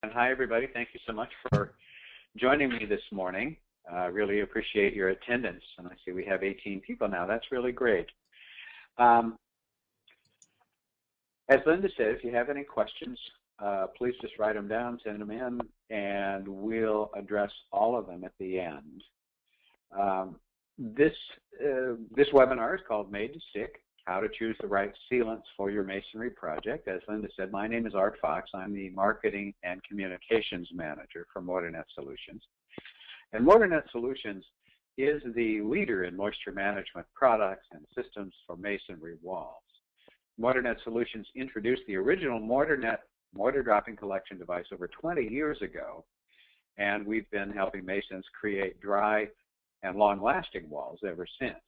And hi, everybody. Thank you so much for joining me this morning. I really appreciate your attendance. And I see we have 18 people now. That's really great. As Linda said, if you have any questions, please just write them down, send them in, and we'll address all of them at the end. This webinar is called Made to Stick: How to Choose the Right Sealants for Your Masonry Project. As Linda said, my name is Art Fox. I'm the Marketing and Communications Manager for Mortar Net Solutions. And Mortar Net Solutions is the leader in moisture management products and systems for masonry walls. Mortar Net Solutions introduced the original Mortar Net mortar dropping collection device over 20 years ago, and we've been helping masons create dry and long-lasting walls ever since.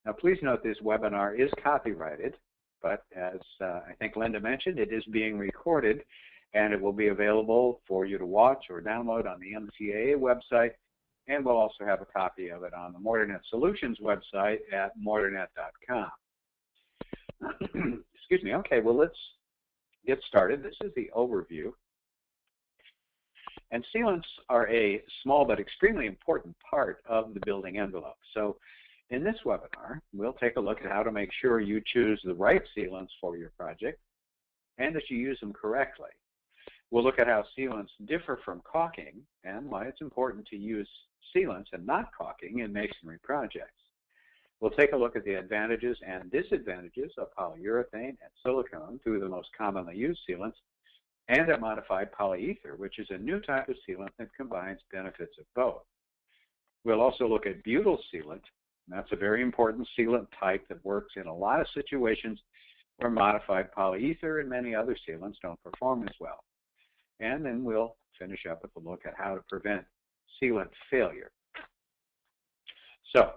Now, please note this webinar is copyrighted, but as I think Linda mentioned, it is being recorded, and it will be available for you to watch or download on the MCAA website, and we'll also have a copy of it on the Mortar Net Solutions website at mortarnet.com. Excuse me. Okay, well, let's get started. This is the overview. And sealants are a small but extremely important part of the building envelope. So in this webinar, we'll take a look at how to make sure you choose the right sealants for your project and that you use them correctly. We'll look at how sealants differ from caulking and why it's important to use sealants and not caulking in masonry projects. We'll take a look at the advantages and disadvantages of polyurethane and silicone, two of the most commonly used sealants, and a modified polyether, which is a new type of sealant that combines benefits of both. We'll also look at butyl sealant. That's a very important sealant type that works in a lot of situations where modified polyether and many other sealants don't perform as well. And then we'll finish up with a look at how to prevent sealant failure. So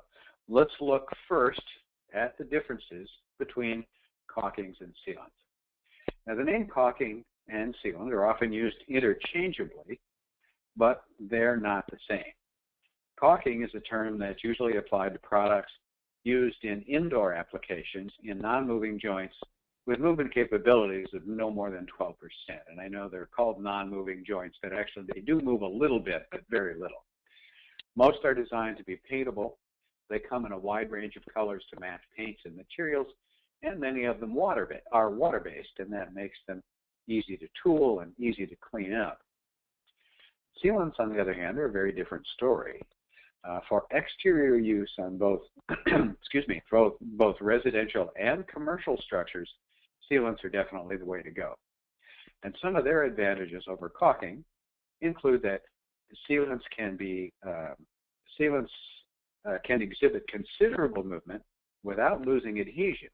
let's look first at the differences between caulkings and sealants. Now, the name caulking and sealant are often used interchangeably, but they're not the same. Caulking is a term that's usually applied to products used in indoor applications in non-moving joints with movement capabilities of no more than 12%. And I know they're called non-moving joints, but actually they do move a little bit, but very little. Most are designed to be paintable. They come in a wide range of colors to match paints and materials, and many of them are water-based, and that makes them easy to tool and easy to clean up. Sealants, on the other hand, are a very different story. For exterior use on both, both residential and commercial structures, sealants are definitely the way to go. And some of their advantages over caulking include that sealants can exhibit considerable movement without losing adhesion,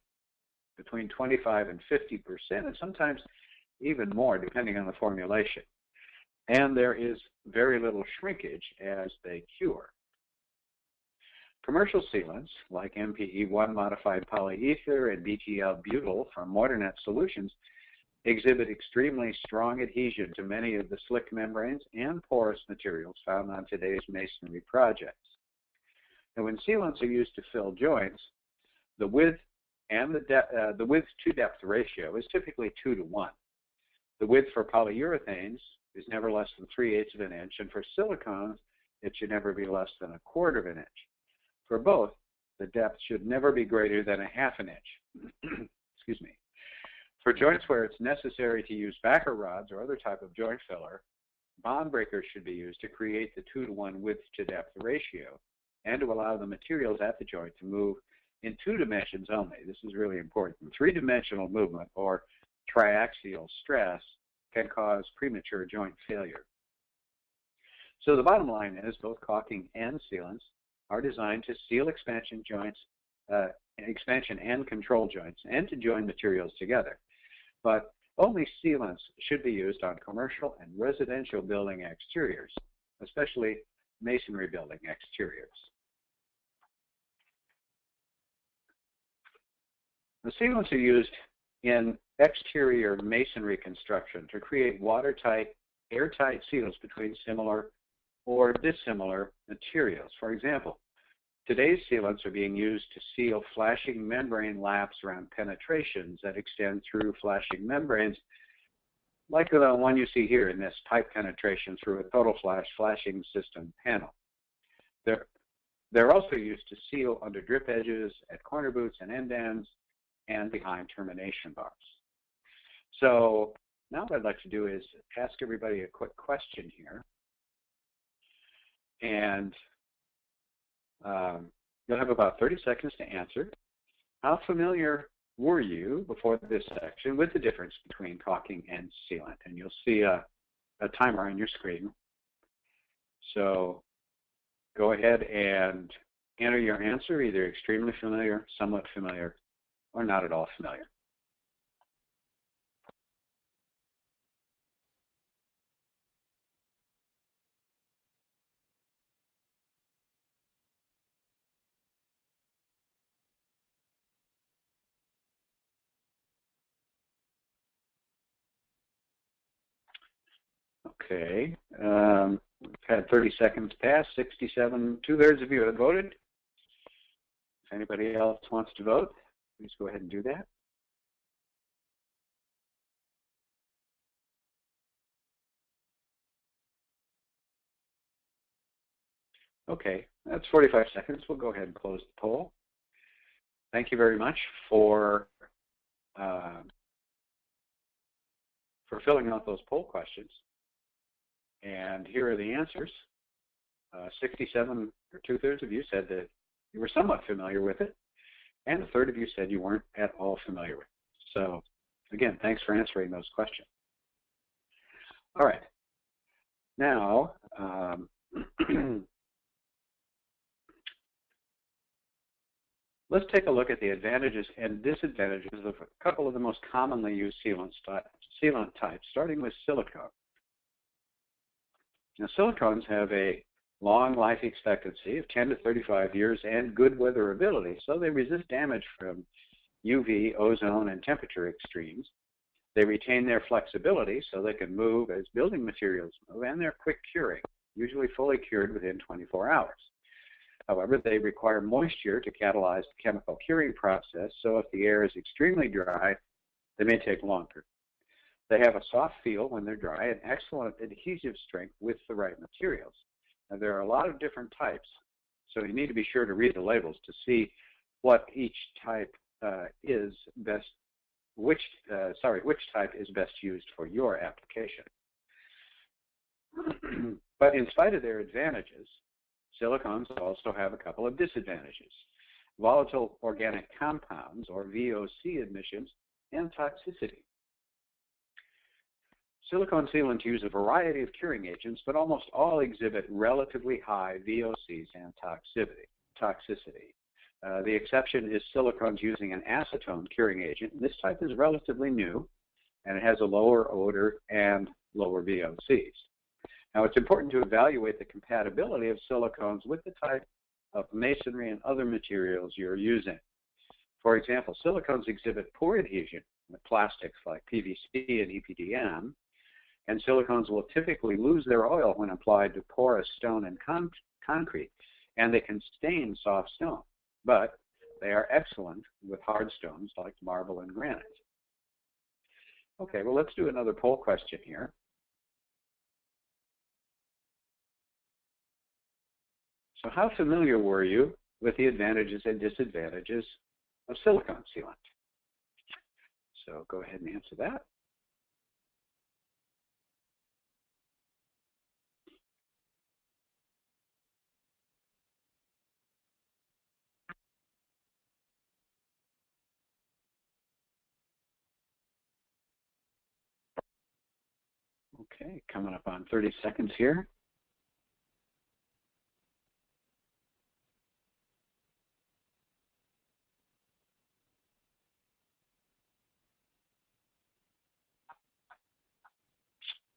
between 25 and 50%, and sometimes even more depending on the formulation. And there is very little shrinkage as they cure. Commercial sealants like MPE1 modified polyether and BTL butyl from Mortar Net Solutions exhibit extremely strong adhesion to many of the slick membranes and porous materials found on today's masonry projects. And when sealants are used to fill joints, the width to depth ratio is typically 2 to 1. The width for polyurethanes is never less than 3/8 of an inch, and for silicones, it should never be less than 1/4 of an inch. For both, the depth should never be greater than 1/2 inch. Excuse me. For joints where it's necessary to use backer rods or other type of joint filler, bond breakers should be used to create the 2 to 1 width to depth ratio and to allow the materials at the joint to move in 2 dimensions only. This is really important. 3-dimensional movement or triaxial stress can cause premature joint failure. So the bottom line is both caulking and sealants are designed to seal expansion joints, expansion and control joints, and to join materials together. But only sealants should be used on commercial and residential building exteriors, especially masonry building exteriors. The sealants are used in exterior masonry construction to create watertight, airtight seals between similar or dissimilar materials. For example, today's sealants are being used to seal flashing membrane laps around penetrations that extend through flashing membranes like the one you see here in this pipe penetration through a total flash flashing system panel. They're also used to seal under drip edges, at corner boots and end ends, and behind termination bars. So now what I'd like to do is ask everybody a quick question here. And you'll have about 30 seconds to answer. How familiar were you before this section with the difference between caulking and sealant? And you'll see a timer on your screen. So go ahead and enter your answer, either extremely familiar, somewhat familiar, or not at all familiar. Okay, we've had 30 seconds pass, 67, 2/3 of you have voted. If anybody else wants to vote, please go ahead and do that. Okay, that's 45 seconds. We'll go ahead and close the poll. Thank you very much for filling out those poll questions. And here are the answers. 67, or 2/3 of you, said that you were somewhat familiar with it, and 1/3 of you said you weren't at all familiar with it. So again, thanks for answering those questions. All right. Now, let's take a look at the advantages and disadvantages of a couple of the most commonly used sealant types, starting with silicone. Now, silicones have a long life expectancy of 10 to 35 years and good weatherability, so they resist damage from UV, ozone, and temperature extremes. They retain their flexibility so they can move as building materials move, and they're quick curing, usually fully cured within 24 hours. However, they require moisture to catalyze the chemical curing process, so if the air is extremely dry, they may take longer. They have a soft feel when they're dry and excellent adhesive strength with the right materials. Now, there are a lot of different types, so you need to be sure to read the labels to see what each type is best, which type is best used for your application. But in spite of their advantages, silicones also have a couple of disadvantages: volatile organic compounds, or VOC emissions, and toxicity. Silicone sealants use a variety of curing agents, but almost all exhibit relatively high VOCs and toxicity. The exception is silicones using an acetone curing agent. This type is relatively new, and it has a lower odor and lower VOCs. Now, it's important to evaluate the compatibility of silicones with the type of masonry and other materials you're using. For example, silicones exhibit poor adhesion with plastics like PVC and EPDM, and silicones will typically lose their oil when applied to porous stone and concrete, and they can stain soft stone, but they are excellent with hard stones like marble and granite. Okay, well, let's do another poll question here. So how familiar were you with the advantages and disadvantages of silicone sealant? So go ahead and answer that. Okay, coming up on 30 seconds here.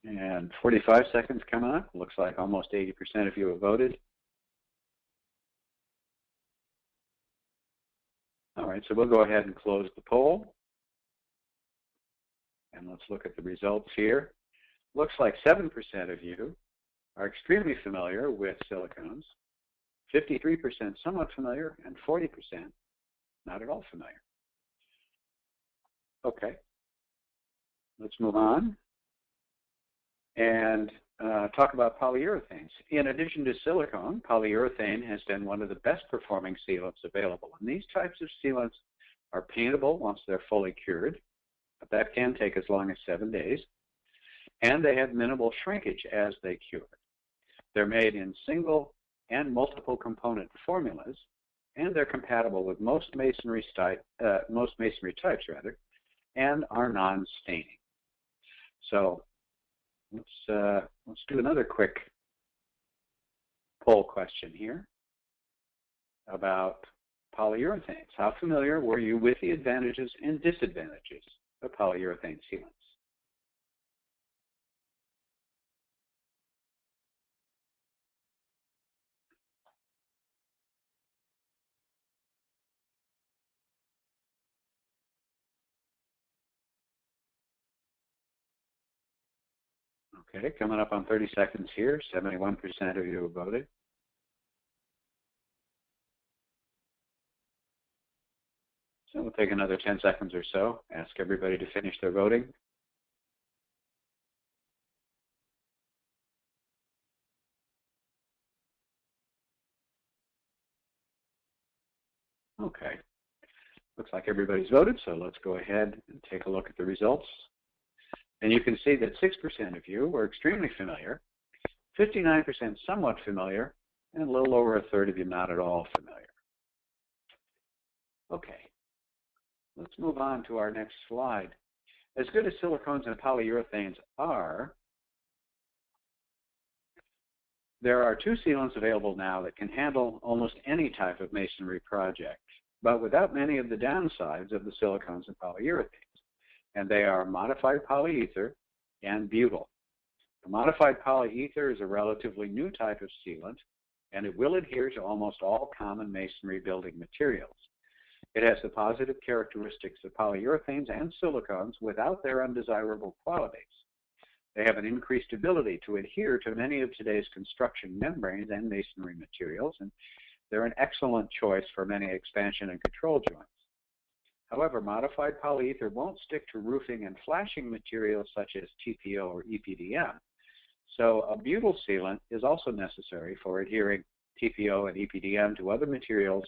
And 45 seconds coming up. Looks like almost 80% of you have voted. All right, so we'll go ahead and close the poll. And let's look at the results here. Looks like 7% of you are extremely familiar with silicones, 53% somewhat familiar, and 40% not at all familiar. Okay, let's move on. and talk about polyurethanes. In addition to silicone, polyurethane has been one of the best performing sealants available. And these types of sealants are paintable once they're fully cured, but that can take as long as 7 days. And they have minimal shrinkage as they cure. They're made in single and multiple component formulas, and they're compatible with most masonry types, and are non-staining. So let's do another quick poll question here about polyurethanes. How familiar were you with the advantages and disadvantages of polyurethane sealants? Okay, coming up on 30 seconds here, 71% of you have voted. So we'll take another 10 seconds or so, ask everybody to finish their voting. Okay, looks like everybody's voted, so let's go ahead and take a look at the results. And you can see that 6% of you were extremely familiar, 59% somewhat familiar, and a little over a third of you not at all familiar. Okay, let's move on to our next slide. As good as silicones and polyurethanes are, there are 2 sealants available now that can handle almost any type of masonry project, but without many of the downsides of the silicones and polyurethanes. And they are modified polyether and butyl. The modified polyether is a relatively new type of sealant, and it will adhere to almost all common masonry building materials. It has the positive characteristics of polyurethanes and silicones without their undesirable qualities. They have an increased ability to adhere to many of today's construction membranes and masonry materials, and they're an excellent choice for many expansion and control joints. However, modified polyether won't stick to roofing and flashing materials such as TPO or EPDM. So a butyl sealant is also necessary for adhering TPO and EPDM to other materials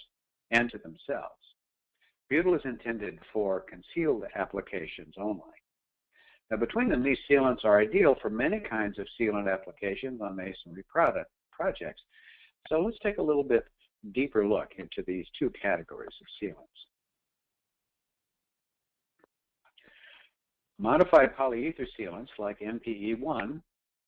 and to themselves. Butyl is intended for concealed applications only. Now, between them, these sealants are ideal for many kinds of sealant applications on masonry projects. So let's take a little bit deeper look into these 2 categories of sealants. Modified polyether sealants like MPE1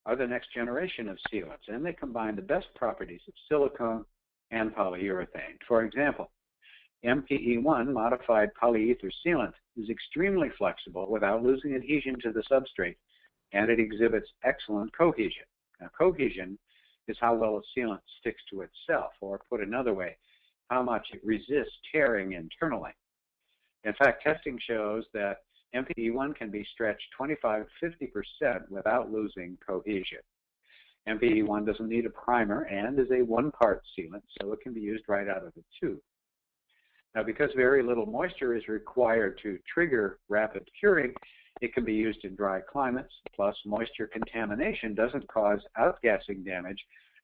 are the next generation of sealants, and they combine the best properties of silicone and polyurethane. For example, MPE1 modified polyether sealant is extremely flexible without losing adhesion to the substrate, and it exhibits excellent cohesion. Now, cohesion is how well a sealant sticks to itself, or put another way, how much it resists tearing internally. In fact, testing shows that MPE1 can be stretched 25–50% without losing cohesion. MPE1 doesn't need a primer and is a 1-part sealant, so it can be used right out of the tube. Now, because very little moisture is required to trigger rapid curing, it can be used in dry climates, plus moisture contamination doesn't cause outgassing damage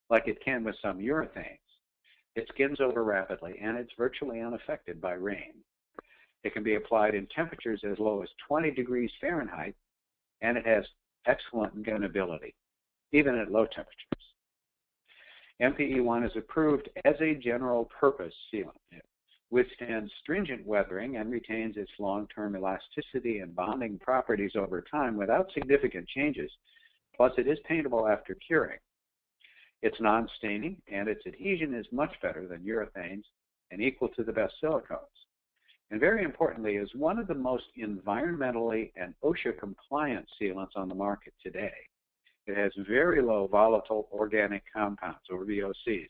like it can with some urethanes. It skins over rapidly, and it's virtually unaffected by rain. It can be applied in temperatures as low as 20 degrees Fahrenheit, and it has excellent gunability, even at low temperatures. MPE1 is approved as a general-purpose sealant. It withstands stringent weathering and retains its long-term elasticity and bonding properties over time without significant changes, plus it is paintable after curing. It's non-staining, and its adhesion is much better than urethanes and equal to the best silicones. And very importantly, is one of the most environmentally and OSHA-compliant sealants on the market today. It has very low volatile organic compounds, or VOCs,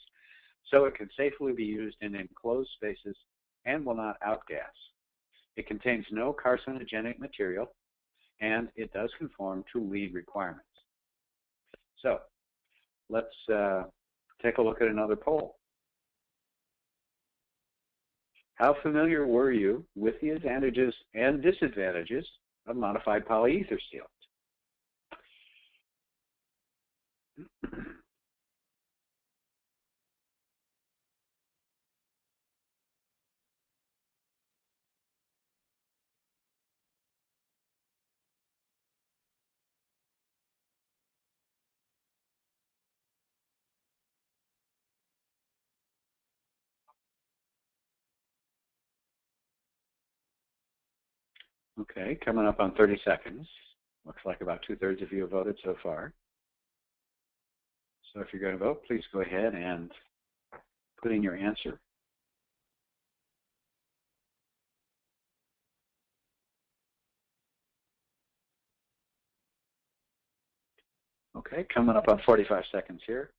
so it can safely be used in enclosed spaces and will not outgas. It contains no carcinogenic material, and it does conform to LEED requirements. So let's take a look at another poll. How familiar were you with the advantages and disadvantages of modified polyether sealant? Okay, coming up on 30 seconds. Looks like about 2/3 of you have voted so far. So if you're going to vote, please go ahead and put in your answer. Okay, coming up on 45 seconds here.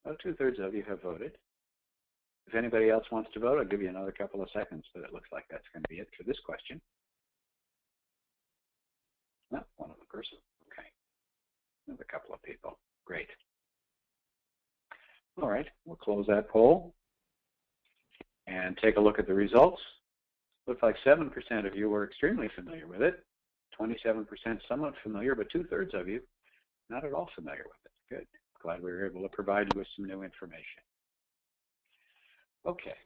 About 2/3 of you have voted. If anybody else wants to vote, I'll give you another couple of seconds, but it looks like that's going to be it for this question. No, one other person. Okay. Another couple of people. Great. All right, we'll close that poll and take a look at the results. Looks like 7% of you were extremely familiar with it, 27% somewhat familiar, but 2/3 of you not at all familiar with it. Good. Glad we were able to provide you with some new information. Okay.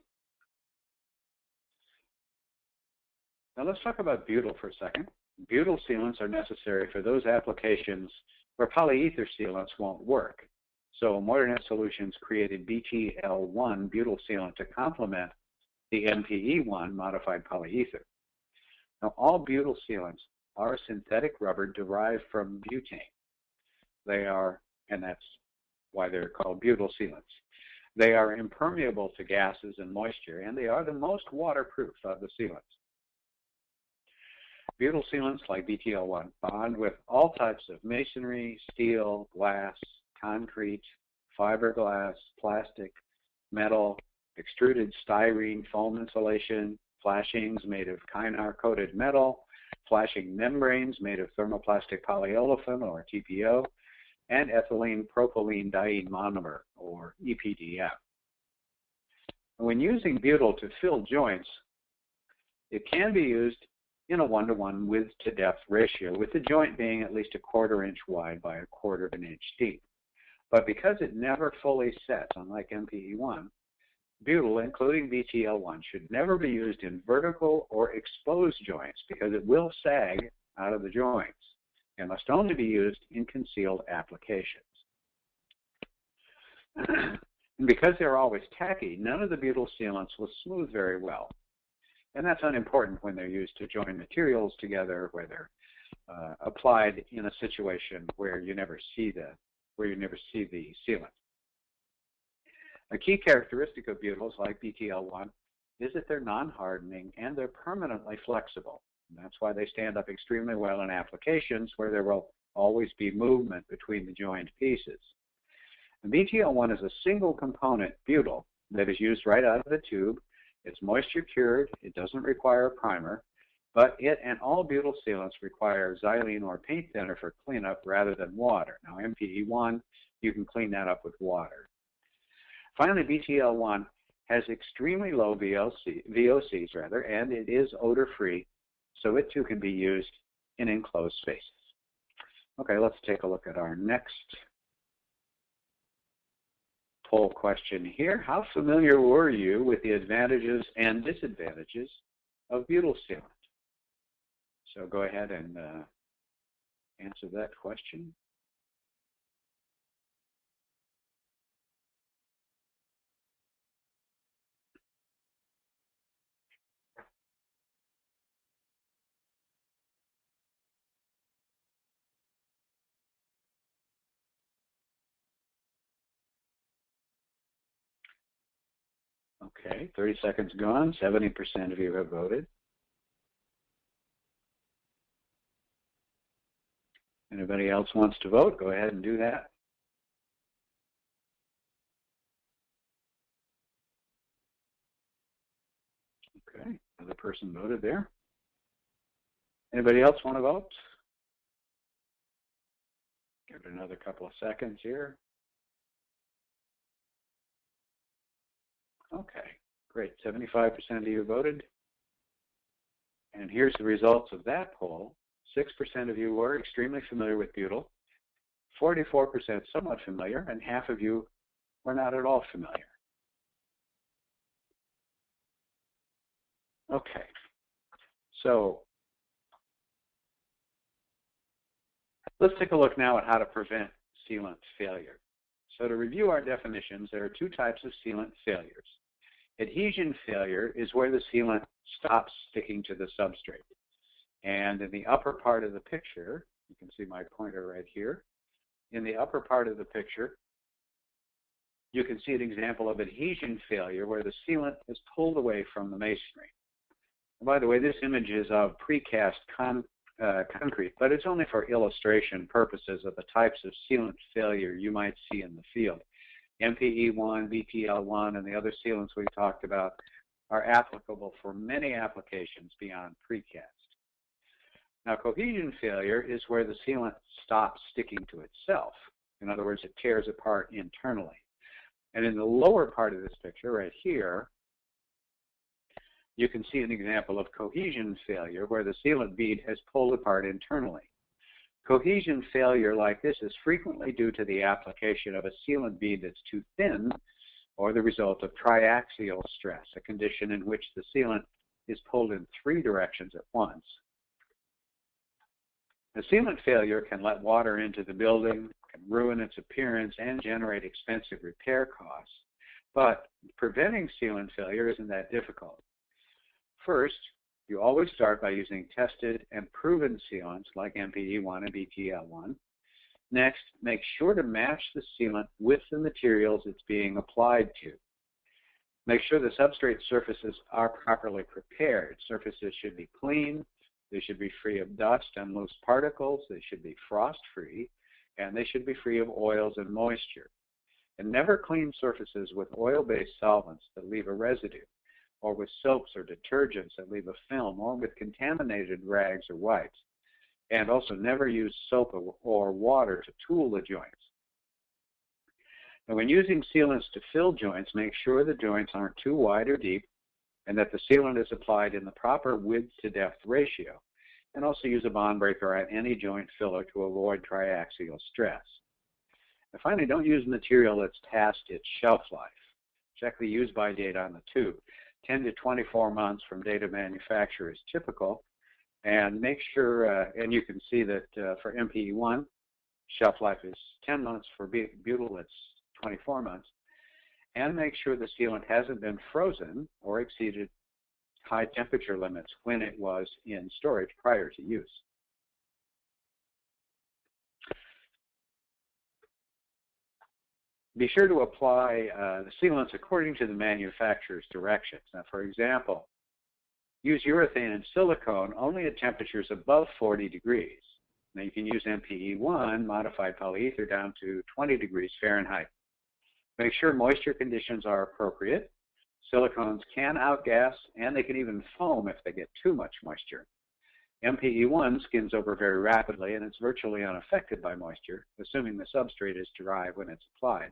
Now let's talk about butyl for a second. Butyl sealants are necessary for those applications where polyether sealants won't work. So Mortar Net Solutions created BTL1 butyl sealant to complement the MPE1 modified polyether. Now all butyl sealants are synthetic rubber derived from butane. They are, and that's why they're called butyl sealants. They are impermeable to gases and moisture, and they are the most waterproof of the sealants. Butyl sealants like BTL1 bond with all types of masonry, steel, glass, concrete, fiberglass, plastic, metal, extruded styrene, foam insulation, flashings made of Kynar-coated metal, flashing membranes made of thermoplastic polyolefin or TPO, and ethylene propylene diene monomer or EPDM. When using butyl to fill joints, it can be used in a 1-to-1 width to depth ratio, with the joint being at least 1/4 inch wide by 1/4 inch deep. But because it never fully sets, unlike MPE1, butyl, including BTL1, should never be used in vertical or exposed joints because it will sag out of the joints. It must only be used in concealed applications. And because they're always tacky, none of the butyl sealants will smooth very well. And that's unimportant when they're used to join materials together, where they're applied in a situation where you never see the sealant. A key characteristic of butyls like BTL1 is that they're non-hardening and they're permanently flexible. And that's why they stand up extremely well in applications where there will always be movement between the joined pieces. And BTL1 is a single component butyl that is used right out of the tube. It's moisture cured, it doesn't require a primer, but it and all butyl sealants require xylene or paint thinner for cleanup rather than water. Now MPE1, you can clean that up with water. Finally, BTL1 has extremely low VOCs, and it is odor-free, so it too can be used in enclosed spaces. Okay, let's take a look at our next poll question here. How familiar were you with the advantages and disadvantages of butyl sealant? So go ahead and answer that question. Okay, 30 seconds gone. 70% of you have voted. Anybody else wants to vote? Go ahead and do that. Okay, another person voted there. Anybody else want to vote? Give it another couple of seconds here. Okay, great. 75% of you voted. And here's the results of that poll. 6% of you were extremely familiar with butyl, 44% somewhat familiar, and half of you were not at all familiar. Okay, so let's take a look now at how to prevent sealant failure. So to review our definitions, there are two types of sealant failures. Adhesion failure is where the sealant stops sticking to the substrate. And in the upper part of the picture, you can see my pointer right here. In the upper part of the picture, you can see an example of adhesion failure where the sealant is pulled away from the masonry. And by the way, this image is of precast concrete, but it's only for illustration purposes of the types of sealant failure you might see in the field. MPE1, BTL1, and the other sealants we talked about are applicable for many applications beyond precast. Now, cohesion failure is where the sealant stops sticking to itself. In other words, it tears apart internally. And in the lower part of this picture right here, you can see an example of cohesion failure where the sealant bead has pulled apart internally. Cohesion failure like this is frequently due to the application of a sealant bead that's too thin or the result of triaxial stress, a condition in which the sealant is pulled in 3 directions at once. The sealant failure can let water into the building, can ruin its appearance, and generate expensive repair costs. But preventing sealant failure isn't that difficult. First, you always start by using tested and proven sealants like MPE1 and BTL1. Next, make sure to match the sealant with the materials it's being applied to. Make sure the substrate surfaces are properly prepared. Surfaces should be clean, they should be free of dust and loose particles, they should be frost-free, and they should be free of oils and moisture. And never clean surfaces with oil-based solvents that leave a residue, or with soaps or detergents that leave a film, or with contaminated rags or wipes. And also never use soap or water to tool the joints. And when using sealants to fill joints, make sure the joints aren't too wide or deep, and that the sealant is applied in the proper width to depth ratio. And also use a bond breaker on any joint filler to avoid triaxial stress. And finally, don't use material that's past its shelf life. Check the use-by date on the tube. 10 to 24 months from date of manufacture is typical. And make sure, and you can see that for MPE1, shelf life is 10 months. For butyl, it's 24 months. And make sure the sealant hasn't been frozen or exceeded high temperature limits when it was in storage prior to use. Be sure to apply the sealants according to the manufacturer's directions. Now, for example, use urethane and silicone only at temperatures above 40 degrees. Now, you can use MPE1, modified polyether, down to 20 degrees Fahrenheit. Make sure moisture conditions are appropriate. Silicones can outgas, and they can even foam if they get too much moisture. MPE1 skins over very rapidly, and it's virtually unaffected by moisture, assuming the substrate is dry when it's applied.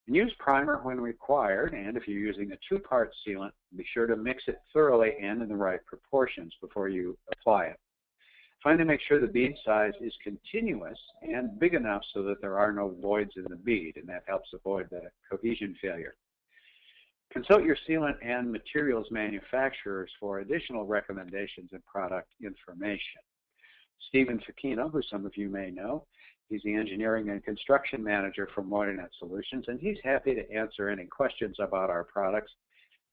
And use primer when required, and if you're using a 2-part sealant, be sure to mix it thoroughly and in the right proportions before you apply it. Finally, make sure the bead size is continuous and big enough so that there are no voids in the bead, and that helps avoid the cohesion failure. Consult your sealant and materials manufacturers for additional recommendations and product information. Stephen Facchino, who some of you may know, he's the engineering and construction manager for Mortar Net Solutions, and he's happy to answer any questions about our products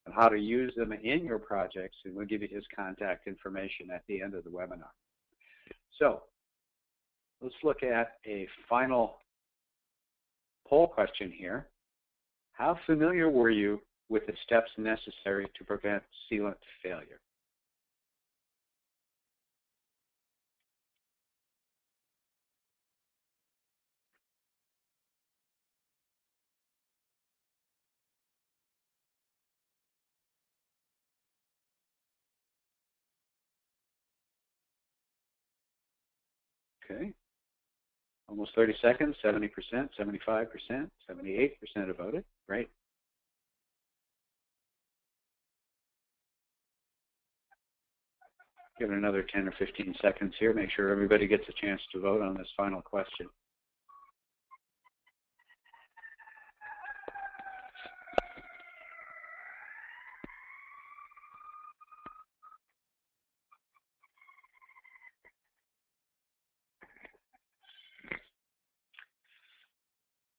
and how to use them in your projects, and we'll give you his contact information at the end of the webinar. So let's look at a final poll question here. How familiar were you with the steps necessary to prevent sealant failure? Okay, almost 30 seconds, 70%, 75%, 78% have voted. Great. Give it another 10 or 15 seconds here. Make sure everybody gets a chance to vote on this final question.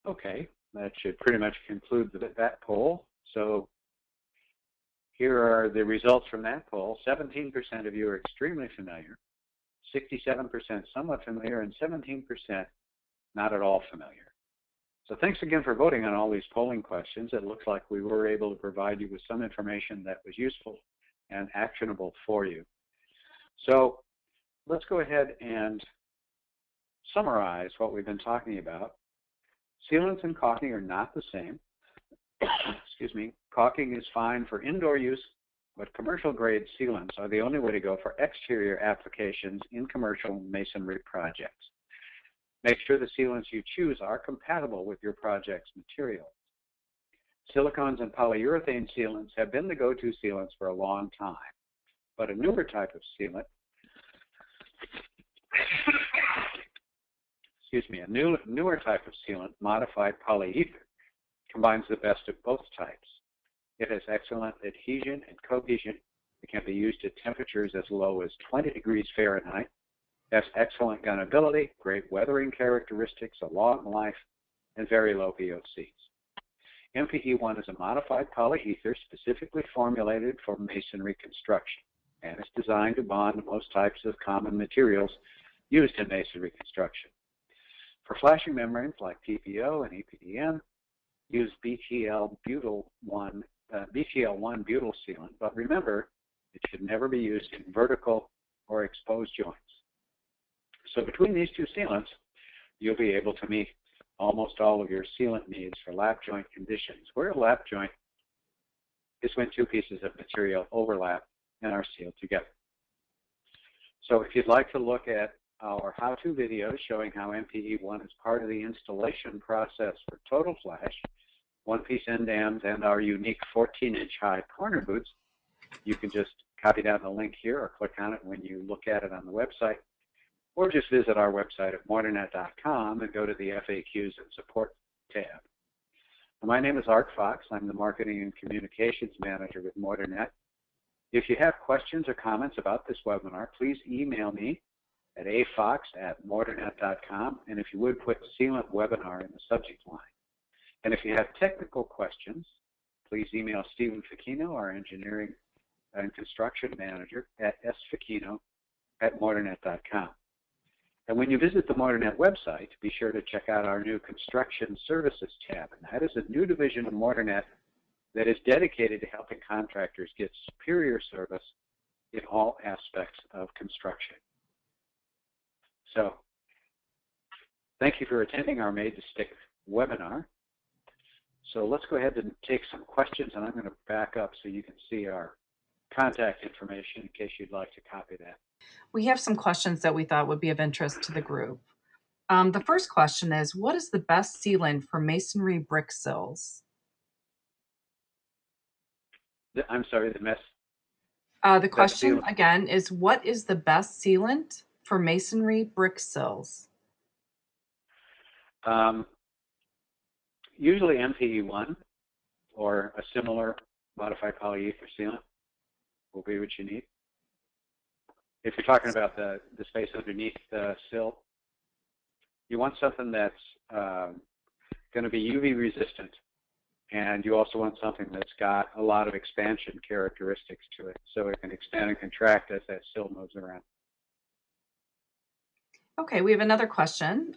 Okay, that should pretty much conclude that poll. So Here are the results from that poll. 17% of you are extremely familiar, 67% somewhat familiar, and 17% not at all familiar. So thanks again for voting on all these polling questions. It looks like we were able to provide you with some information that was useful and actionable for you. So let's go ahead and summarize what we've been talking about. Sealants and caulking are not the same. Excuse me. Caulking is fine for indoor use, but commercial grade sealants are the only way to go for exterior applications in commercial masonry projects. Make sure the sealants you choose are compatible with your project's material. Silicones and polyurethane sealants have been the go-to sealants for a long time, but a newer type of sealant, excuse me, a newer type of sealant, modified polyether, combines the best of both types. It has excellent adhesion and cohesion. It can be used at temperatures as low as 20 degrees Fahrenheit. Has excellent gunability, great weathering characteristics, a long life, and very low VOCs. MPE-1 is a modified polyether specifically formulated for masonry construction, and is designed to bond most types of common materials used in masonry construction. For flashing membranes like TPO and EPDM, use BTL1 butyl sealant, but remember, it should never be used in vertical or exposed joints. So between these two sealants, you'll be able to meet almost all of your sealant needs for lap joint conditions, where a lap joint is when two pieces of material overlap and are sealed together. So if you'd like to look at our how-to video showing how MPE-1 is part of the installation process for total flash, one-piece end dams, and our unique 14-inch high corner boots, you can just copy down the link here or click on it when you look at it on the website, or just visit our website at mortarnet.com and go to the FAQs and support tab. My name is Art Fox. I'm the Marketing and Communications Manager with Mortar Net. If you have questions or comments about this webinar, please email me at afox@mortarnet.com, and if you would, put Sealant Webinar in the subject line. And if you have technical questions, please email Stephen Facchino, our Engineering and Construction Manager, at sfacchino@mortarnet.com. And when you visit the MortarNet website, be sure to check out our new Construction Services tab. And that is a new division of MortarNet that is dedicated to helping contractors get superior service in all aspects of construction. So, thank you for attending our Made to Stick webinar. So let's go ahead and take some questions, and I'm going to back up so you can see our contact information in case you'd like to copy that. We have some questions that we thought would be of interest to the group. The first question is, what is the best sealant for masonry brick sills? I'm sorry, The question again is, what is the best sealant for masonry brick sills? Usually MPE-1 or a similar modified polyether sealant will be what you need. If you're talking about the space underneath the sill, you want something that's going to be UV resistant, and you also want something that's got a lot of expansion characteristics to it, so it can expand and contract as that sill moves around. Okay, we have another question.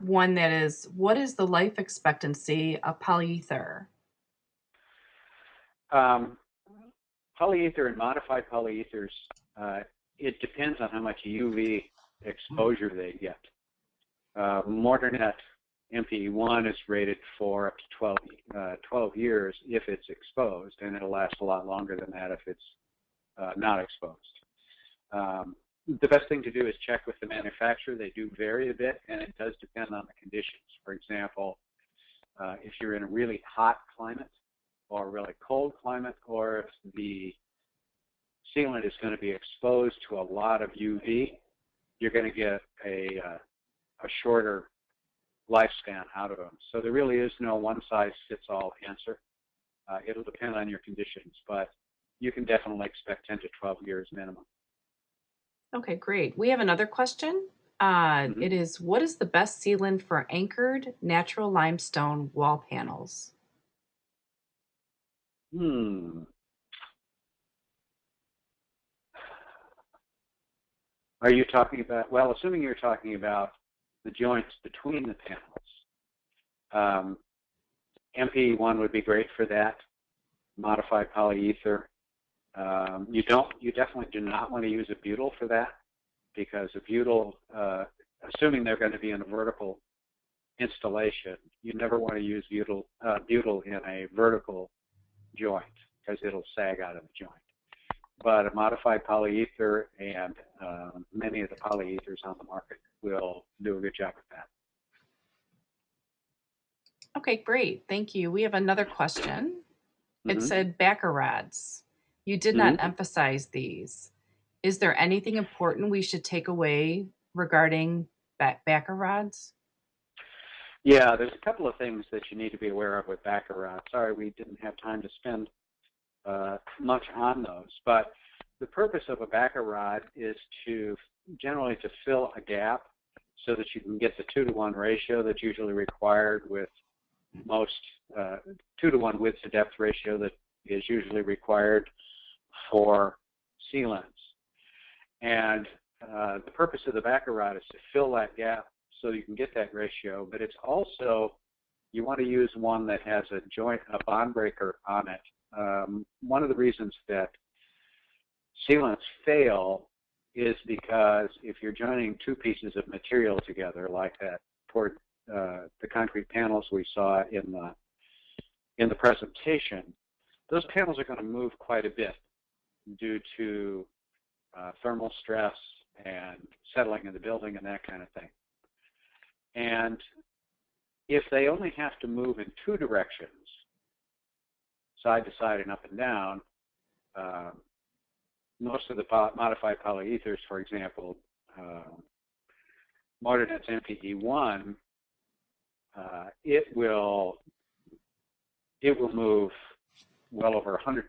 One that is, what is the life expectancy of polyether? Polyether and modified polyethers, it depends on how much UV exposure they get. Mortar Net MPE-1 is rated for up to 12 years if it's exposed, and it'll last a lot longer than that if it's not exposed. The best thing to do is check with the manufacturer. They do vary a bit, and it does depend on the conditions. For example, if you're in a really hot climate or a really cold climate, or if the sealant is going to be exposed to a lot of UV, you're going to get a shorter lifespan out of them. So there really is no one-size-fits-all answer. It'll depend on your conditions, but you can definitely expect 10 to 12 years minimum. Okay, great. We have another question. It is, what is the best sealant for anchored natural limestone wall panels? Are you talking about, well, assuming you're talking about the joints between the panels, MPE1 would be great for that, modified polyether. You definitely do not want to use a butyl for that, because a butyl, assuming they're going to be in a vertical installation, you never want to use butyl in a vertical joint because it'll sag out of the joint. But a modified polyether and many of the polyethers on the market will do a good job with that. Okay, great. Thank you. We have another question. It said backer rods. You did not emphasize these. Is there anything important we should take away regarding backer rods? Yeah, there's a couple of things that you need to be aware of with backer rods. Sorry, we didn't have time to spend much on those, but the purpose of a backer rod is generally to fill a gap so that you can get the 2-to-1 ratio that's usually required with most 2-to-1 width to depth ratio that is usually required for sealants. And the purpose of the backer rod is to fill that gap so you can get that ratio, but it's also, you want to use one that has a bond breaker on it. One of the reasons that sealants fail is because if you're joining two pieces of material together like that toward the concrete panels we saw in the presentation, those panels are going to move quite a bit due to thermal stress and settling in the building and that kind of thing. And if they only have to move in two directions, side to side and up and down, most of the modified polyethers, for example, Mortar Net's MPE1, it will move well over 100%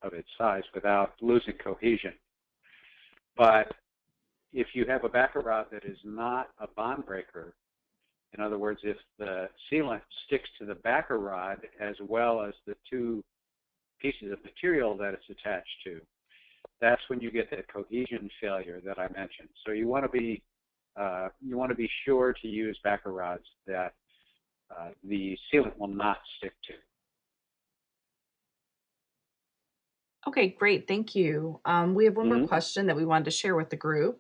of its size without losing cohesion. But if you have a backer rod that is not a bond breaker, in other words, if the sealant sticks to the backer rod as well as the two pieces of material that it's attached to, that's when you get that cohesion failure that I mentioned. So you want to be sure to use backer rods that the sealant will not stick to. Okay, great. Thank you. We have one more question that we wanted to share with the group.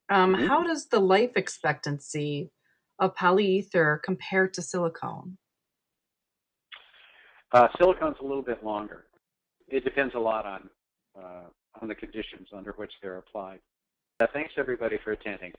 How does the life expectancy of polyether compare to silicone? Silicone's a little bit longer. It depends a lot on the conditions under which they're applied. Thanks, everybody, for attending.